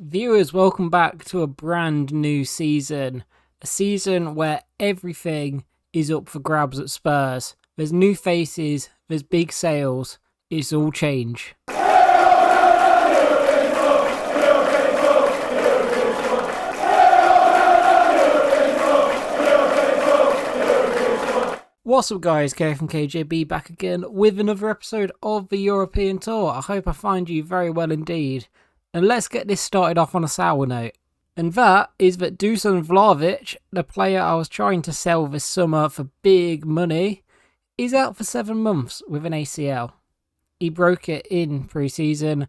Viewers, welcome back to a brand new season. A season where everything is up for grabs at Spurs. There's new faces, there's big sales, it's all change. What's up guys, Kerry from KJB back again with another episode of the European Tour. I hope I find you very well indeed. And let's get this started off on a sour note. And that is that Dusan Vlahovic, the player I was trying to sell this summer for big money, is out for 7 months with an ACL. He broke it in pre-season.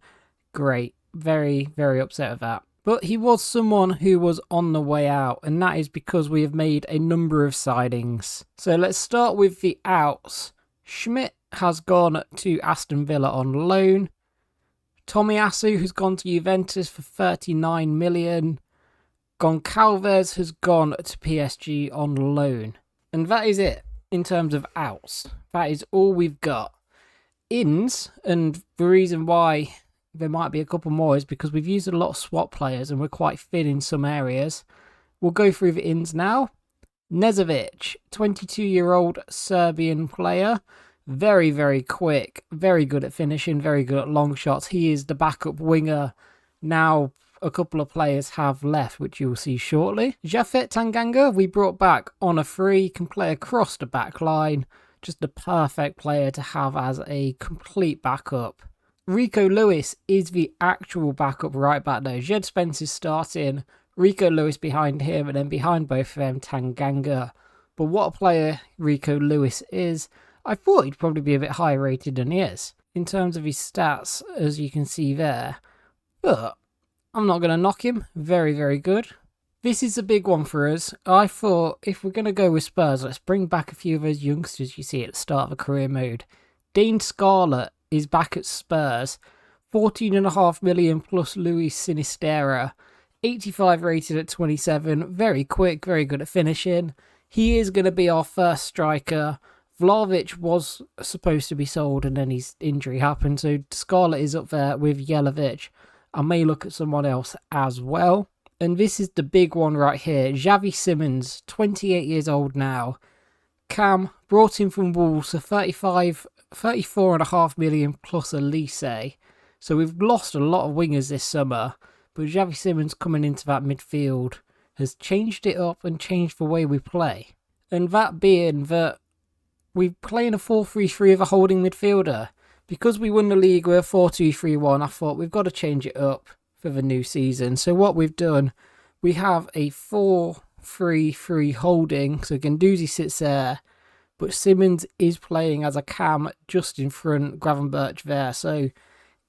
Great. Very, very upset with that. But he was someone who was on the way out, and that is because we have made a number of signings. So let's start with the outs. Schmidt has gone to Aston Villa on loan. Tomiyasu has gone to Juventus for 39 million. Goncalves has gone to PSG on loan. And that is it in terms of outs. That is all we've got. Ins, and the reason why there might be a couple more is because we've used a lot of swap players and we're quite thin in some areas. We'll go through the ins now. Nezovic, 22-year-old Serbian player. Very, very quick. Very good at finishing. Very good at long shots. He is the backup winger. Now a couple of players have left, which you'll see shortly. Japhet Tanganga, we brought back on a free. Can play across the back line. Just the perfect player to have as a complete backup. Rico Lewis is the actual backup right back though. Jed Spence is starting, Rico Lewis behind him, and then behind both of them, Tanganga. But what a player Rico Lewis is. I thought he'd probably be a bit higher rated than he is in terms of his stats, as you can see there. But I'm not going to knock him. Very, very good. This is a big one for us. I thought if we're going to go with Spurs, let's bring back a few of those youngsters you see at the start of a career mode. Dane Scarlett is back at Spurs, 14.5 million plus Luis Sinistera, 85 rated at 27, very quick, very good at finishing. He is going to be our first striker. Vlahovic was supposed to be sold and then his injury happened, so Scarlett is up there with Jelavic. I may look at someone else as well. And this is the big one right here, Xavi Simmons, 28 years old now. Cam, brought in from Wolves for 34.5 million plus Elise. So we've lost a lot of wingers this summer, but Xavi Simmons coming into that midfield has changed it up and changed the way we play. And that being that we play in a 4-3-3 of a holding midfielder. Because we won the league with a 4-2-3-1, I thought we've got to change it up for the new season. So what we've done, we have a 4-3-3 holding. So Guendouzi sits there, but Simmons is playing as a cam just in front, Gravenberch there. So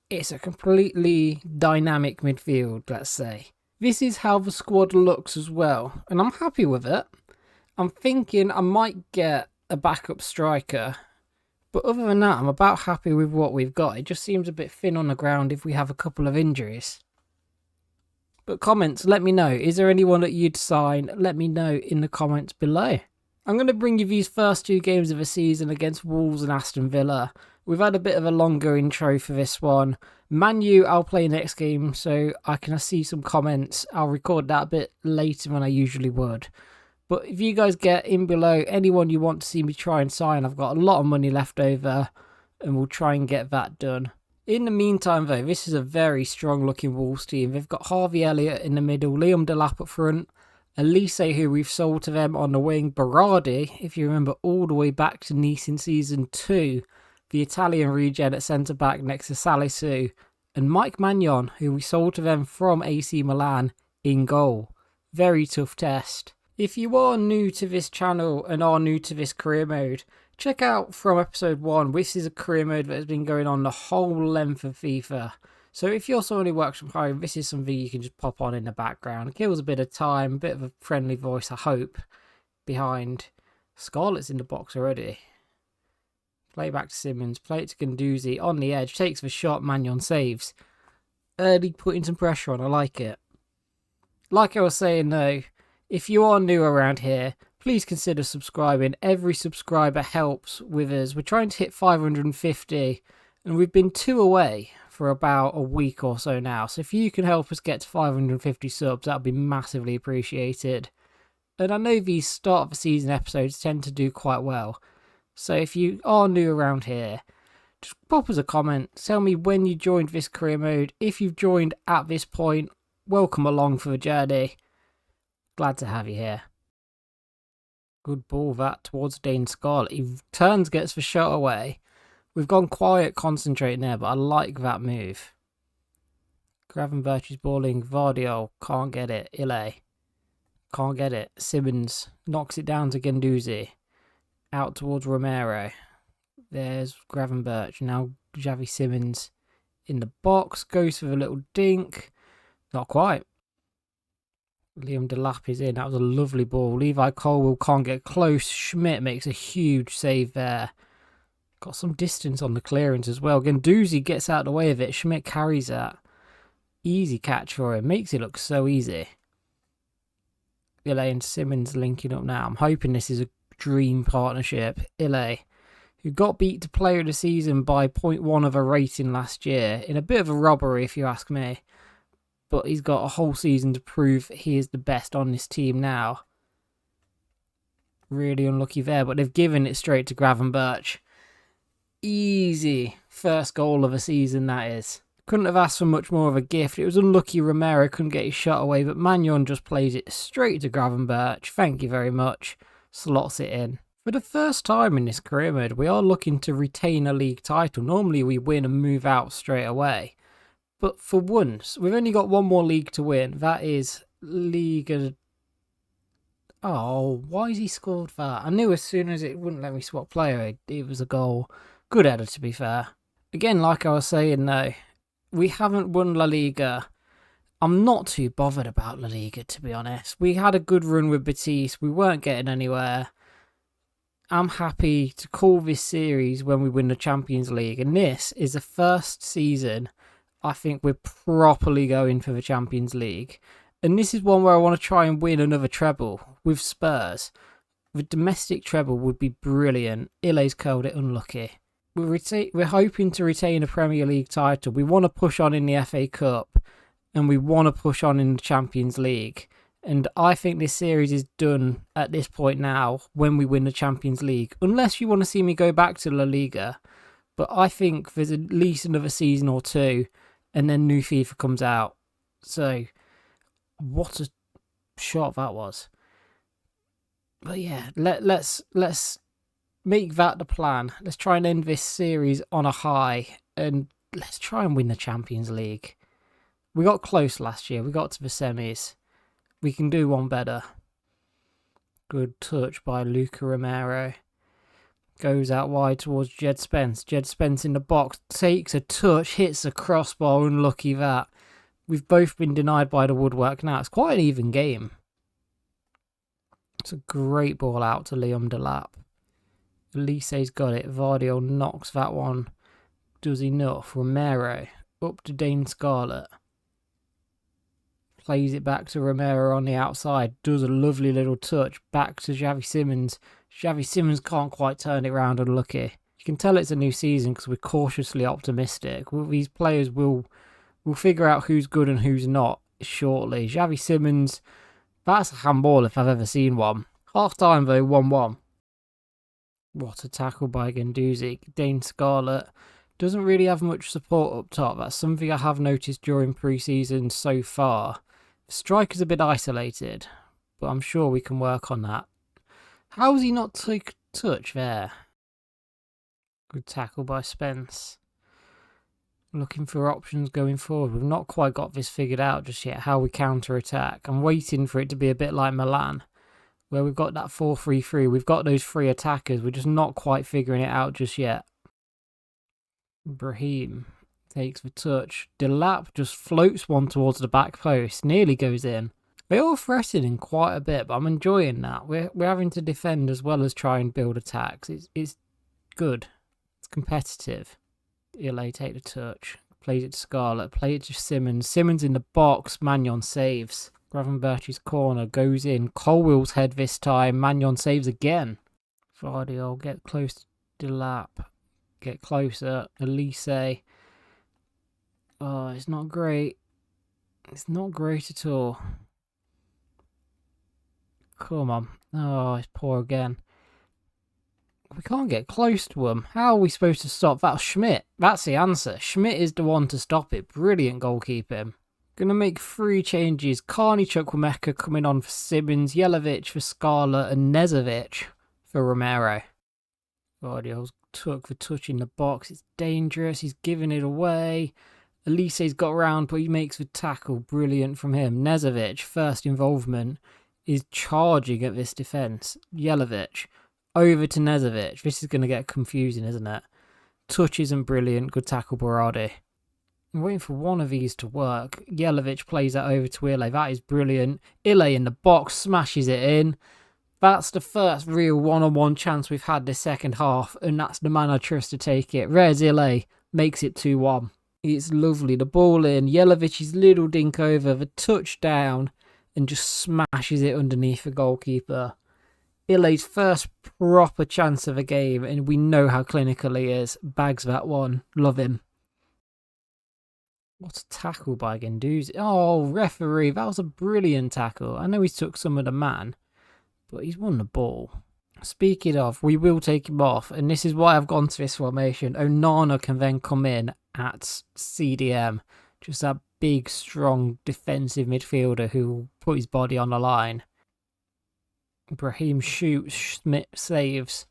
it's a completely dynamic midfield, let's say. This is how the squad looks as well, and I'm happy with it. I'm thinking I might get a backup striker, but other than that, I'm about happy with what we've got. It just seems a bit thin on the ground if we have a couple of injuries. But comments, let me know. Is there anyone that you'd sign? Let me know in the comments below. I'm going to bring you these first 2 games of the season against Wolves and Aston Villa. We've had a bit of a longer intro for this one. Man U, I'll play next game, so I can see some comments. I'll record that a bit later than I usually would. But if you guys get in below anyone you want to see me try and sign, I've got a lot of money left over, and we'll try and get that done. In the meantime, though, this is a very strong-looking Wolves team. They've got Harvey Elliott in the middle, Liam Delap up front, Elise, who we've sold to them on the wing, Berardi, if you remember all the way back to Nice in Season 2, the Italian regen at centre-back next to Salisu, and Mike Maignan, who we sold to them from AC Milan, in goal. Very tough test. If you are new to this channel and are new to this career mode, check out from episode 1. This is a career mode that has been going on the whole length of FIFA. So if you're someone who works from home, this is something you can just pop on in the background. It kills a bit of time, a bit of a friendly voice, I hope, behind. Scarlett's in the box already. Play back to Simmons, play it to Guendouzi, on the edge, takes the shot, Maignan saves. Early putting some pressure on, I like it. Like I was saying though, if you are new around here, please consider subscribing. Every subscriber helps with us. We're trying to hit 550 and we've been 2 away for about a week or so now. So if you can help us get to 550 subs, that would be massively appreciated. And I know these start of the season episodes tend to do quite well. So if you are new around here, just pop us a comment. Tell me when you joined this career mode. If you've joined at this point, welcome along for the journey. Glad to have you here. Good ball that towards Dane Scarlett. He turns, gets the shot away. We've gone quiet concentrating there, but I like that move. Gravenberch is balling. Vardiol can't get it. Ile can't get it. Simmons knocks it down to Guendouzi. Out towards Romero. There's Gravenberch. Now Xavi Simmons in the box. Goes for a little dink. Not quite. Liam Delap is in. That was a lovely ball. Levi Colwill can't get close. Schmidt makes a huge save there. Got some distance on the clearance as well. Guendouzi gets out of the way of it. Schmidt carries that. Easy catch for him. Makes it look so easy. Ile and Simmons linking up now. I'm hoping this is a dream partnership. Ile, who got beat to player of the season by 0.1 of a rating last year. In a bit of a robbery, if you ask me. But he's got a whole season to prove he is the best on this team now. Really unlucky there, but they've given it straight to Gravenberch. Easy first goal of a season, that is. Couldn't have asked for much more of a gift. It was unlucky Romero couldn't get his shot away, but Magnon just plays it straight to Gravenberch. Thank you very much. Slots it in. For the first time in this career mode, we are looking to retain a league title. Normally we win and move out straight away. But for once, we've only got one more league to win. That is Liga. Oh, why has he scored that? I knew as soon as it wouldn't let me swap player, it was a goal. Good header, to be fair. Again, like I was saying, though, we haven't won La Liga. I'm not too bothered about La Liga, to be honest. We had a good run with Betis. We weren't getting anywhere. I'm happy to call this series when we win the Champions League. And this is the first season I think we're properly going for the Champions League. And this is one where I want to try and win another treble with Spurs. The domestic treble would be brilliant. Ile's curled it unlucky. We're hoping to retain a Premier League title. We want to push on in the FA Cup. And we want to push on in the Champions League. And I think this series is done at this point now when we win the Champions League. Unless you want to see me go back to La Liga. But I think there's at least another season or two. And then new FIFA comes out. So, what a shot that was. But yeah, let's make that the plan. Let's try and end this series on a high. And let's try and win the Champions League. We got close last year. We got to the semis. We can do one better. Good touch by Luca Romero. Goes out wide towards Jed Spence. Jed Spence in the box. Takes a touch. Hits a crossbar. Unlucky that. We've both been denied by the woodwork now. It's quite an even game. It's a great ball out to Liam Delap. Elise's got it. Vardiol knocks that one. Does enough. Romero up to Dane Scarlett. Plays it back to Romero on the outside. Does a lovely little touch. Back to Xavi Simmons. Xavi Simmons can't quite turn it around. Unlucky. You can tell it's a new season because we're cautiously optimistic. These players will figure out who's good and who's not shortly. Xavi Simmons, that's a handball if I've ever seen one. Half time though, 1-1. What a tackle by Guendouzi. Dane Scarlett doesn't really have much support up top. That's something I have noticed during pre-season so far. The striker's a bit isolated, but I'm sure we can work on that. How has he not took touch there? Good tackle by Spence. Looking for options going forward. We've not quite got this figured out just yet, how we counter-attack. I'm waiting for it to be a bit like Milan, where we've got that 4-3-3. We've got those three attackers. We're just not quite figuring it out just yet. Brahim takes the touch. Delap just floats one towards the back post. Nearly goes in. They're all threatening quite a bit, but I'm enjoying that. We're having to defend as well as try and build attacks. It's good. It's competitive. Ile take the touch. Plays it to Scarlett. Play it to Simmons. Simmons in the box. Magnon saves. Gravenberch's corner goes in. Colwill's head this time. Magnon saves again. Vardiol get close to Delap. Get closer. Elise Oh, it's not great. It's not great at all. Come on. Oh, it's poor again. We can't get close to him. How are we supposed to stop that? Schmidt. That's the answer. Schmidt is the one to stop it. Brilliant goalkeeping. Gonna make 3 changes. Carney Chukwuemeka coming on for Simmons, Jelavic for Scarlett, and Nezovic for Romero. Guardiola's took for touching the box. It's dangerous. He's giving it away. Elise's got around, but he makes the tackle. Brilliant from him. Nezovic, first involvement, is charging at this defence. Jelavic, over to Nezovic. This is going to get confusing, isn't it? Touch isn't brilliant. Good tackle, Berardi. I'm waiting for one of these to work. Jelavic plays that over to Ile. That is brilliant. Ile in the box, smashes it in. That's the first real one-on-one chance we've had this second half, and that's the man I trust to take it. Rez Ile makes it 2-1. It's lovely. The ball in. Jelavic's little dink over, the touchdown, and just smashes it underneath the goalkeeper. Ile's first proper chance of a game, and we know how clinical he is. Bags that one. Love him. What a tackle by Guendouzi. Oh, referee, that was a brilliant tackle. I know he took some of the man, but he's won the ball. Speaking of, we will take him off, and this is why I've gone to this formation. Onana can then come in at CDM. Just that big, strong, defensive midfielder who will put his body on the line. Brahim shoots, Schmidt saves.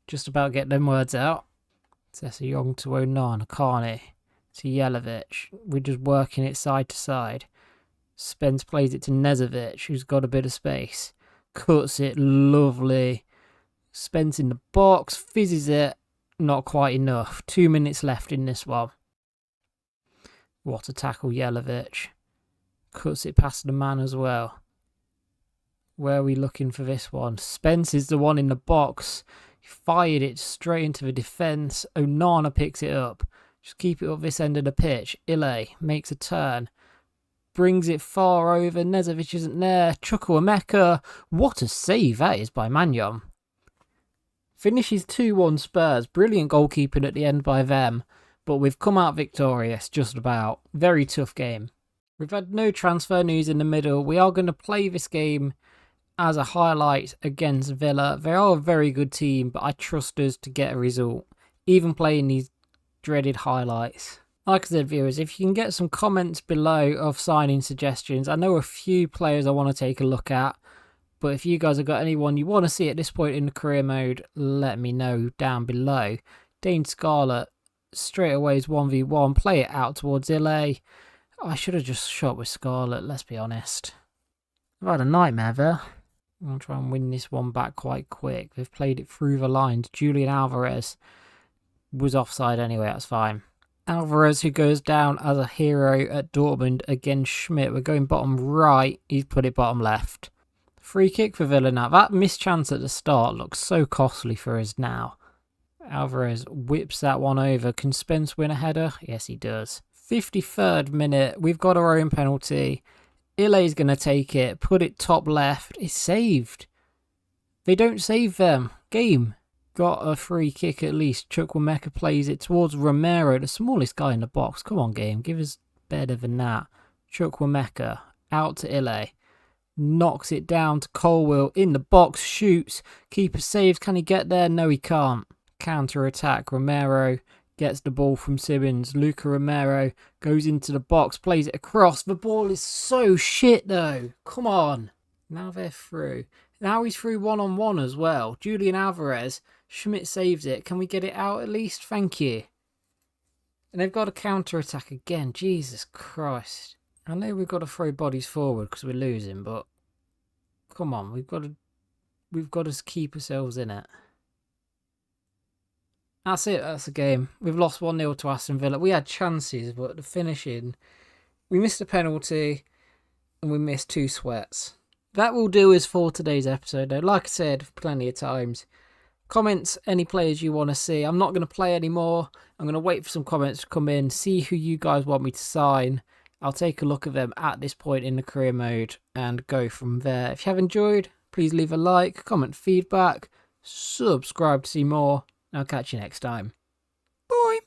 Just about get them words out. Tessa Young to Onana, Carney to Jelavic. We're just working it side to side. Spence plays it to Nezovic, who's got a bit of space. Cuts it, lovely. Spence in the box, fizzes it. Not quite enough. 2 minutes left in this one. What a tackle, Jelavic. Cuts it past the man as well. Where are we looking for this one? Spence is the one in the box. He fired it straight into the defence. Onana picks it up. Just keep it up this end of the pitch. Ile makes a turn. Brings it far over. Nezovic isn't there. Chukwuemeka. What a save that is by Mannion. Finishes 2-1 Spurs. Brilliant goalkeeping at the end by them. But we've come out victorious, just about. Very tough game. We've had no transfer news in the middle. We are going to play this game as a highlight against Villa. They are a very good team, but I trust us to get a result. Even playing these dreaded highlights. Like I said, viewers, if you can get some comments below of signing suggestions. I know a few players I want to take a look at. But if you guys have got anyone you want to see at this point in the career mode, let me know down below. Dane Scarlett straight away is 1v1. Play it out towards Ile. I should have just shot with Scarlett, let's be honest. I've had a nightmare there. I'm going to try and win this one back quite quick. They've played it through the lines. Julian Alvarez was offside anyway, that's fine. Alvarez, who goes down as a hero at Dortmund against Schmidt. We're going bottom right. He's put it bottom left. Free kick for Villa now. That missed chance at the start looks so costly for us now. Alvarez whips that one over. Can Spence win a header? Yes, he does. 53rd minute. We've got our own penalty. Ile's going to take it. Put it top left. It's saved. They don't save them. Game. Got a free kick at least. Chukwuemeka plays it towards Romero, the smallest guy in the box. Come on, game. Give us better than that. Chukwuemeka out to Ile. Knocks it down to Colwill in the box. Shoots. Keeper saves. Can he get there? No, he can't. Counter attack. Romero gets the ball from Simmons. Luca Romero goes into the box. Plays it across. The ball is so shit though. Come on. Now they're through. Now he's through one-on-one as well. Julian Alvarez. Schmidt saves it. Can we get it out at least? Thank you. And they've got a counter-attack again. Jesus Christ. I know we've got to throw bodies forward because we're losing, but come on. We've got to keep ourselves in it. That's it. That's the game. We've lost 1-0 to Aston Villa. We had chances, but the finishing... We missed a penalty and we missed 2 sweats. That will do us for today's episode, though. Like I said, plenty of times. Comments, any players you want to see. I'm not going to play anymore. I'm going to wait for some comments to come in, see who you guys want me to sign. I'll take a look at them at this point in the career mode and go from there. If you have enjoyed, please leave a like, comment feedback, subscribe to see more. I'll catch you next time. Bye.